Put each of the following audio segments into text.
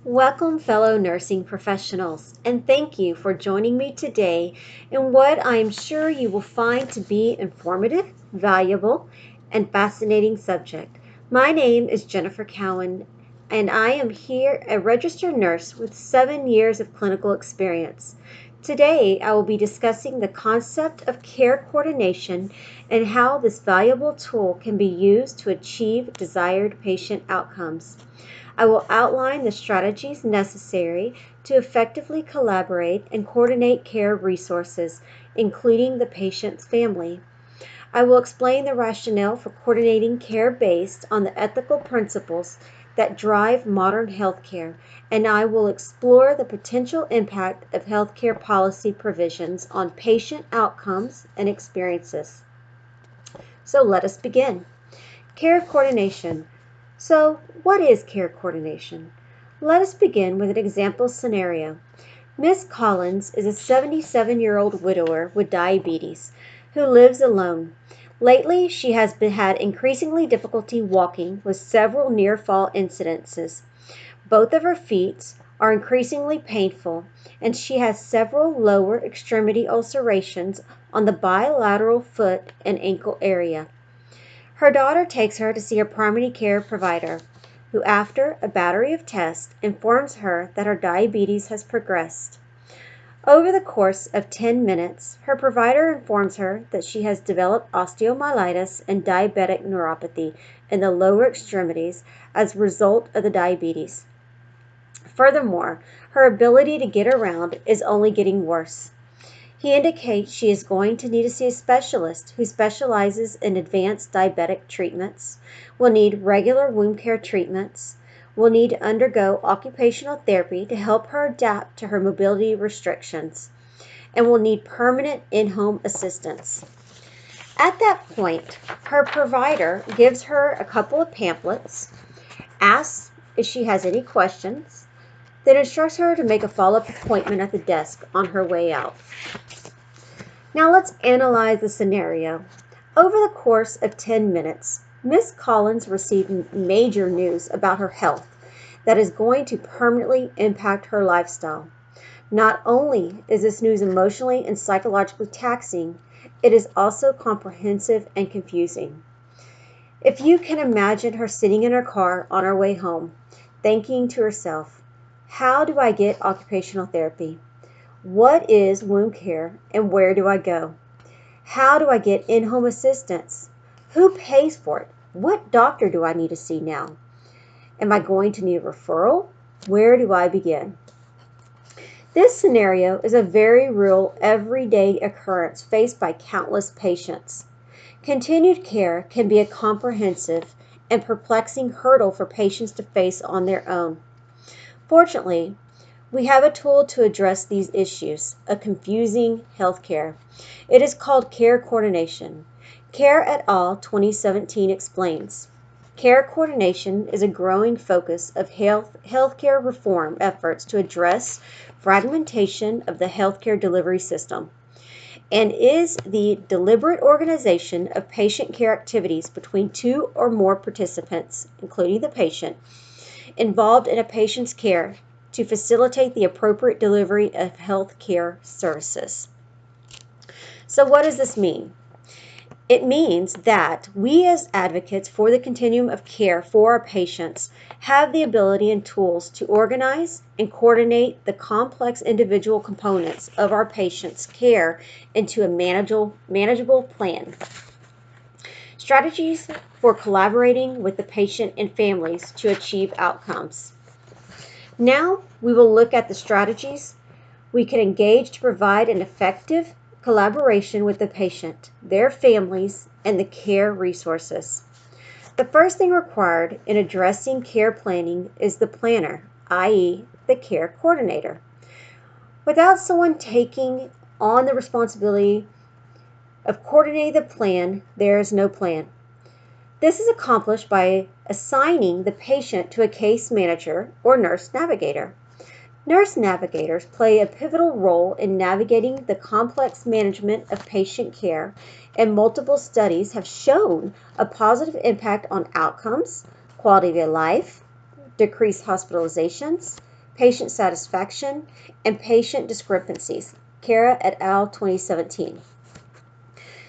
Welcome, fellow nursing professionals, and thank you for joining me today in what I am sure you will find to be informative, valuable, and fascinating subject. My name is Jennifer Cowan, and I am here a registered nurse with 7 years of clinical experience. Today, I will be discussing the concept of care coordination and how this valuable tool can be used to achieve desired patient outcomes. I will outline the strategies necessary to effectively collaborate and coordinate care resources, including the patient's family. I will explain the rationale for coordinating care based on the ethical principles that drive modern healthcare, and I will explore the potential impact of healthcare policy provisions on patient outcomes and experiences. So let us begin. Care coordination. So, what is care coordination? Let us begin with an example scenario. Miss Collins is a 77-year-old widower with diabetes who lives alone. Lately, she has had increasingly difficulty walking with several near-fall incidences. Both of her feet are increasingly painful, and she has several lower extremity ulcerations on the bilateral foot and ankle area. Her daughter takes her to see a primary care provider, who after a battery of tests informs her that her diabetes has progressed. Over the course of 10 minutes, her provider informs her that she has developed osteomyelitis and diabetic neuropathy in the lower extremities as a result of the diabetes. Furthermore, her ability to get around is only getting worse. He indicates she is going to need to see a specialist who specializes in advanced diabetic treatments, will need regular wound care treatments, will need to undergo occupational therapy to help her adapt to her mobility restrictions, and will need permanent in-home assistance. At that point, her provider gives her a couple of pamphlets, asks if she has any questions, then instructs her to make a follow-up appointment at the desk on her way out. Now let's analyze the scenario. Over the course of 10 minutes, Miss Collins received major news about her health that is going to permanently impact her lifestyle. Not only is this news emotionally and psychologically taxing, it is also comprehensive and confusing. If you can imagine her sitting in her car on her way home, thinking to herself, how do I get occupational therapy? What is wound care and where do I go? How do I get in-home assistance? Who pays for it? What doctor do I need to see now? Am I going to need a referral? Where do I begin? This scenario is a very real, everyday occurrence faced by countless patients. Continued care can be a comprehensive and perplexing hurdle for patients to face on their own. Fortunately, we have a tool to address these issues of confusing healthcare. It is called care coordination. Care et al. 2017 explains. Care coordination is a growing focus of healthcare reform efforts to address fragmentation of the healthcare delivery system, and is the deliberate organization of patient care activities between two or more participants, including the patient, involved in a patient's care to facilitate the appropriate delivery of health care services. So what does this mean? It means that we as advocates for the continuum of care for our patients have the ability and tools to organize and coordinate the complex individual components of our patients' care into a manageable plan. Strategies for collaborating with the patient and families to achieve outcomes. Now we will look at the strategies we can engage to provide an effective collaboration with the patient, their families, and the care resources. The first thing required in addressing care planning is the planner, i.e., the care coordinator. Without someone taking on the responsibility of coordinating the plan, there is no plan. This is accomplished by assigning the patient to a case manager or nurse navigator. Nurse navigators play a pivotal role in navigating the complex management of patient care, and multiple studies have shown a positive impact on outcomes, quality of life, decreased hospitalizations, patient satisfaction, and patient discrepancies. Kara et al. 2017.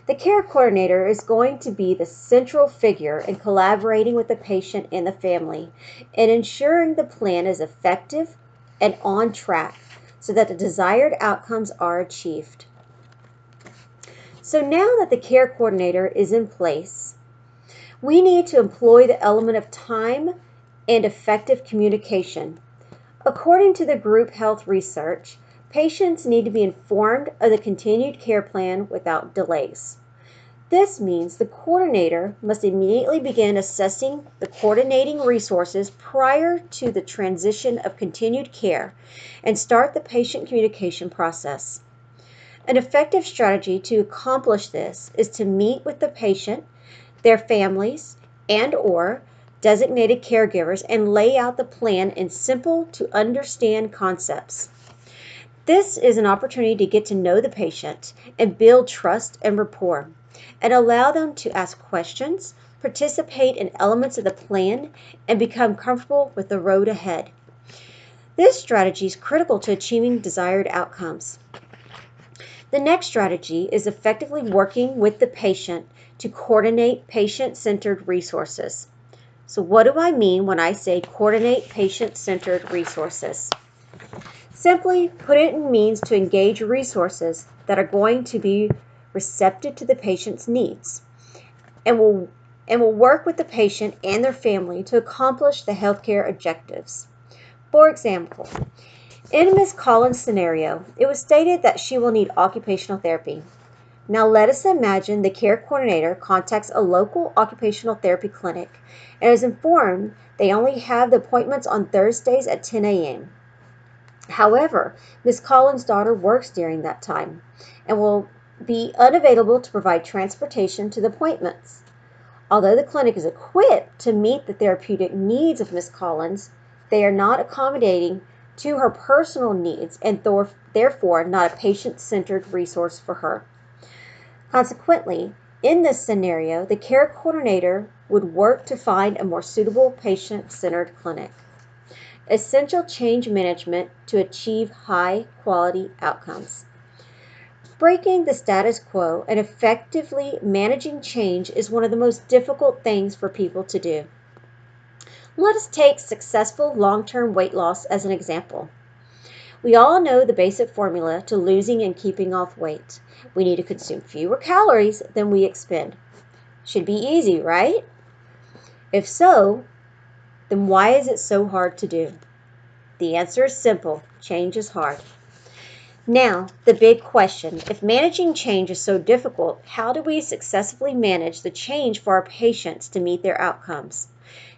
The care coordinator is going to be the central figure in collaborating with the patient and the family and ensuring the plan is effective and on track so that the desired outcomes are achieved. So now that the care coordinator is in place, we need to employ the element of time and effective communication. According to the group health research, patients need to be informed of the continued care plan without delays. This means the coordinator must immediately begin assessing the coordinating resources prior to the transition of continued care and start the patient communication process. An effective strategy to accomplish this is to meet with the patient, their families, and/or designated caregivers and lay out the plan in simple to understand concepts. This is an opportunity to get to know the patient and build trust and rapport, and allow them to ask questions, participate in elements of the plan, and become comfortable with the road ahead. This strategy is critical to achieving desired outcomes. The next strategy is effectively working with the patient to coordinate patient-centered resources. So what do I mean when I say coordinate patient-centered resources? Simply put, it means to engage resources that are going to be receptive to the patient's needs and will work with the patient and their family to accomplish the healthcare objectives. For example, in Ms. Collins' scenario, it was stated that she will need occupational therapy. Now let us imagine the care coordinator contacts a local occupational therapy clinic and is informed they only have the appointments on Thursdays at 10 a.m. However, Ms. Collins' daughter works during that time and will be unavailable to provide transportation to the appointments. Although the clinic is equipped to meet the therapeutic needs of Ms. Collins, they are not accommodating to her personal needs and therefore not a patient-centered resource for her. Consequently, in this scenario, the care coordinator would work to find a more suitable patient-centered clinic. Essential change management to achieve high-quality outcomes. Breaking the status quo and effectively managing change is one of the most difficult things for people to do. Let us take successful long-term weight loss as an example. We all know the basic formula to losing and keeping off weight. We need to consume fewer calories than we expend. Should be easy, right? If so, then why is it so hard to do? The answer is simple. Change is hard. Now, the big question. If managing change is so difficult, how do we successfully manage the change for our patients to meet their outcomes?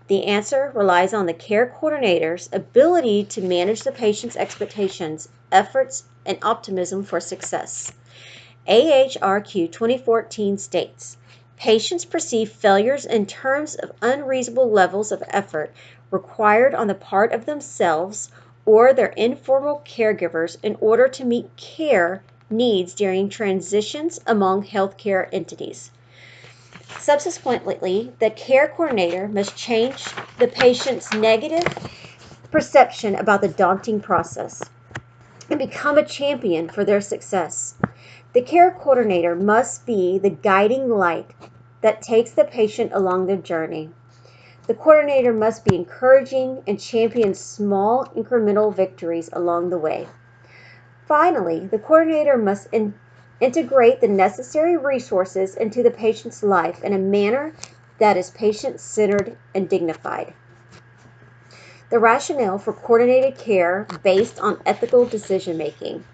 The answer relies on the care coordinator's ability to manage the patient's expectations, efforts, and optimism for success. AHRQ 2014 states, patients perceive failures in terms of unreasonable levels of effort required on the part of themselves or their informal caregivers in order to meet care needs during transitions among healthcare entities. Subsequently, the care coordinator must change the patient's negative perception about the daunting process and become a champion for their success. The care coordinator must be the guiding light that takes the patient along their journey. The coordinator must be encouraging and champion small incremental victories along the way. Finally, the coordinator must integrate the necessary resources into the patient's life in a manner that is patient-centered and dignified. The rationale for coordinated care based on ethical decision-making.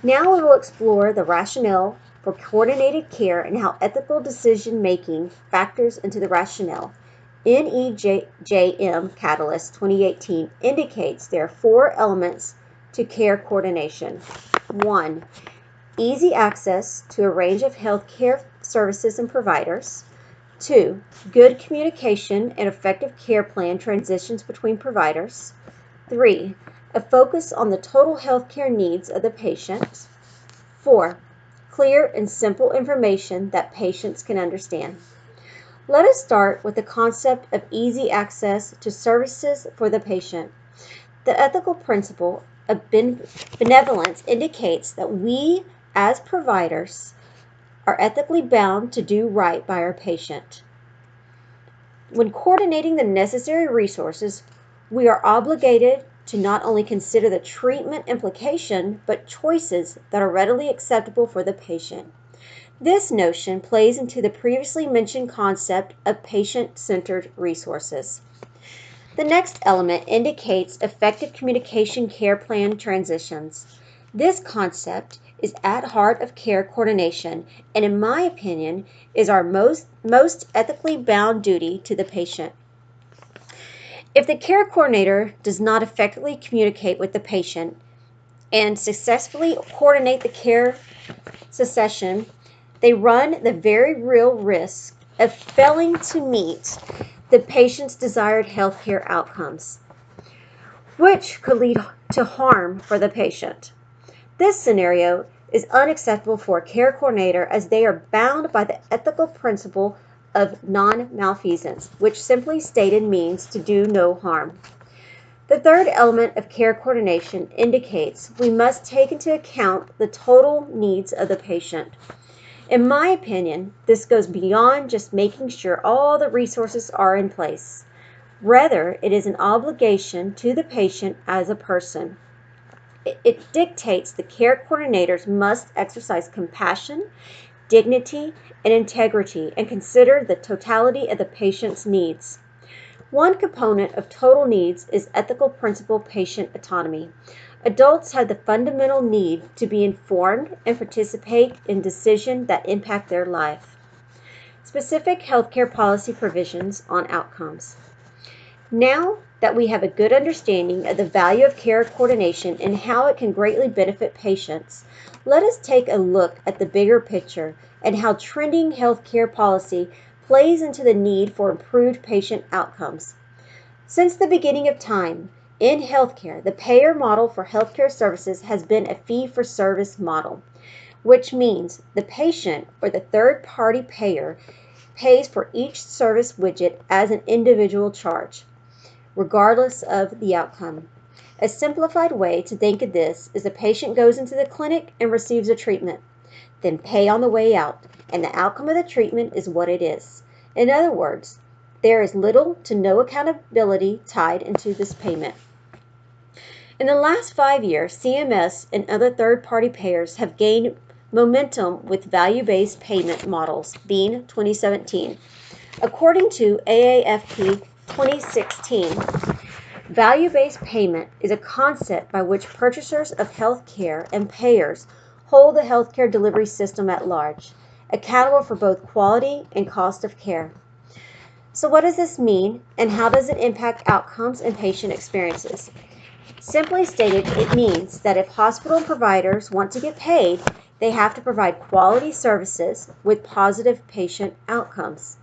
Now we will explore the rationale for coordinated care and how ethical decision-making factors into the rationale. NEJM Catalyst 2018 indicates there are 4 elements to care coordination. 1. Easy access to a range of healthcare services and providers. 2. Good communication and effective care plan transitions between providers. 3. A focus on the total healthcare needs of the patient. 4. Clear and simple information that patients can understand. Let us start with the concept of easy access to services for the patient. The ethical principle of benevolence indicates that we, as providers, are ethically bound to do right by our patient. When coordinating the necessary resources, we are obligated to not only consider the treatment implication, but choices that are readily acceptable for the patient. This notion plays into the previously mentioned concept of patient-centered resources. The next element indicates effective communication care plan transitions. This concept is at heart of care coordination and, in my opinion, is our most ethically bound duty to the patient. If the care coordinator does not effectively communicate with the patient and successfully coordinate the care succession, they run the very real risk of failing to meet the patient's desired healthcare outcomes, which could lead to harm for the patient. This scenario is unacceptable for a care coordinator as they are bound by the ethical principle of non-malfeasance, which simply stated means to do no harm. The third element of care coordination indicates we must take into account the total needs of the patient. In my opinion, this goes beyond just making sure all the resources are in place. Rather, it is an obligation to the patient as a person. It dictates the care coordinators must exercise compassion, dignity, and integrity and consider the totality of the patient's needs. One component of total needs is ethical principle patient autonomy. Adults have the fundamental need to be informed and participate in decisions that impact their life. Specific healthcare policy provisions on outcomes. Now that we have a good understanding of the value of care coordination and how it can greatly benefit patients, let us take a look at the bigger picture and how trending healthcare policy plays into the need for improved patient outcomes. Since the beginning of time, in healthcare, the payer model for healthcare services has been a fee-for-service model, which means the patient or the third-party payer pays for each service widget as an individual charge, regardless of the outcome. A simplified way to think of this is the patient goes into the clinic and receives a treatment, then pay on the way out, and the outcome of the treatment is what it is. In other words, there is little to no accountability tied into this payment. In the last 5 years, CMS and other third-party payers have gained momentum with value-based payment models, being 2017. According to AAFP 2016, value-based payment is a concept by which purchasers of health care and payers hold the healthcare delivery system at large, accountable for both quality and cost of care. So what does this mean, and how does it impact outcomes and patient experiences? Simply stated, it means that if hospital providers want to get paid, they have to provide quality services with positive patient outcomes.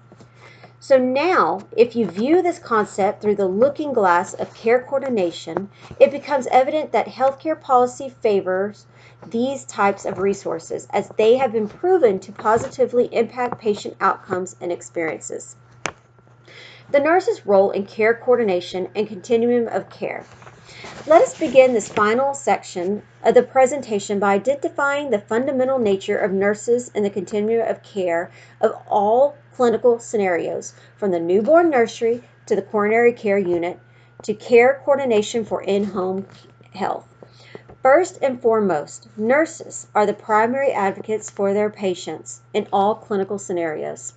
So now, if you view this concept through the looking glass of care coordination, it becomes evident that healthcare policy favors these types of resources as they have been proven to positively impact patient outcomes and experiences. The nurse's role in care coordination and continuum of care. Let us begin this final section of the presentation by identifying the fundamental nature of nurses in the continuum of care of all clinical scenarios, from the newborn nursery to the coronary care unit to care coordination for in-home health. First and foremost, nurses are the primary advocates for their patients in all clinical scenarios.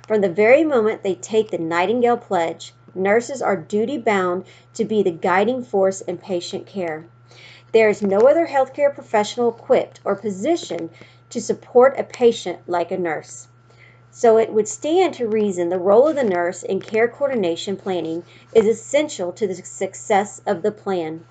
From the very moment they take the Nightingale Pledge, nurses are duty-bound to be the guiding force in patient care. There is no other healthcare professional equipped or positioned to support a patient like a nurse. So it would stand to reason the role of the nurse in care coordination planning is essential to the success of the plan.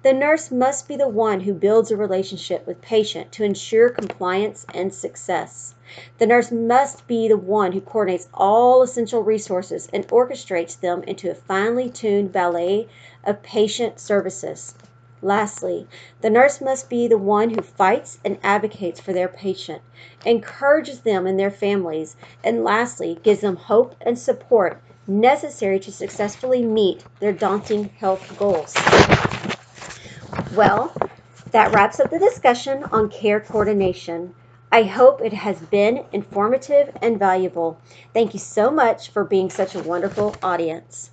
The nurse must be the one who builds a relationship with patient to ensure compliance and success. The nurse must be the one who coordinates all essential resources and orchestrates them into a finely tuned ballet of patient services. Lastly, the nurse must be the one who fights and advocates for their patient, encourages them and their families, and lastly, gives them hope and support necessary to successfully meet their daunting health goals. Well, that wraps up the discussion on care coordination. I hope it has been informative and valuable. Thank you so much for being such a wonderful audience.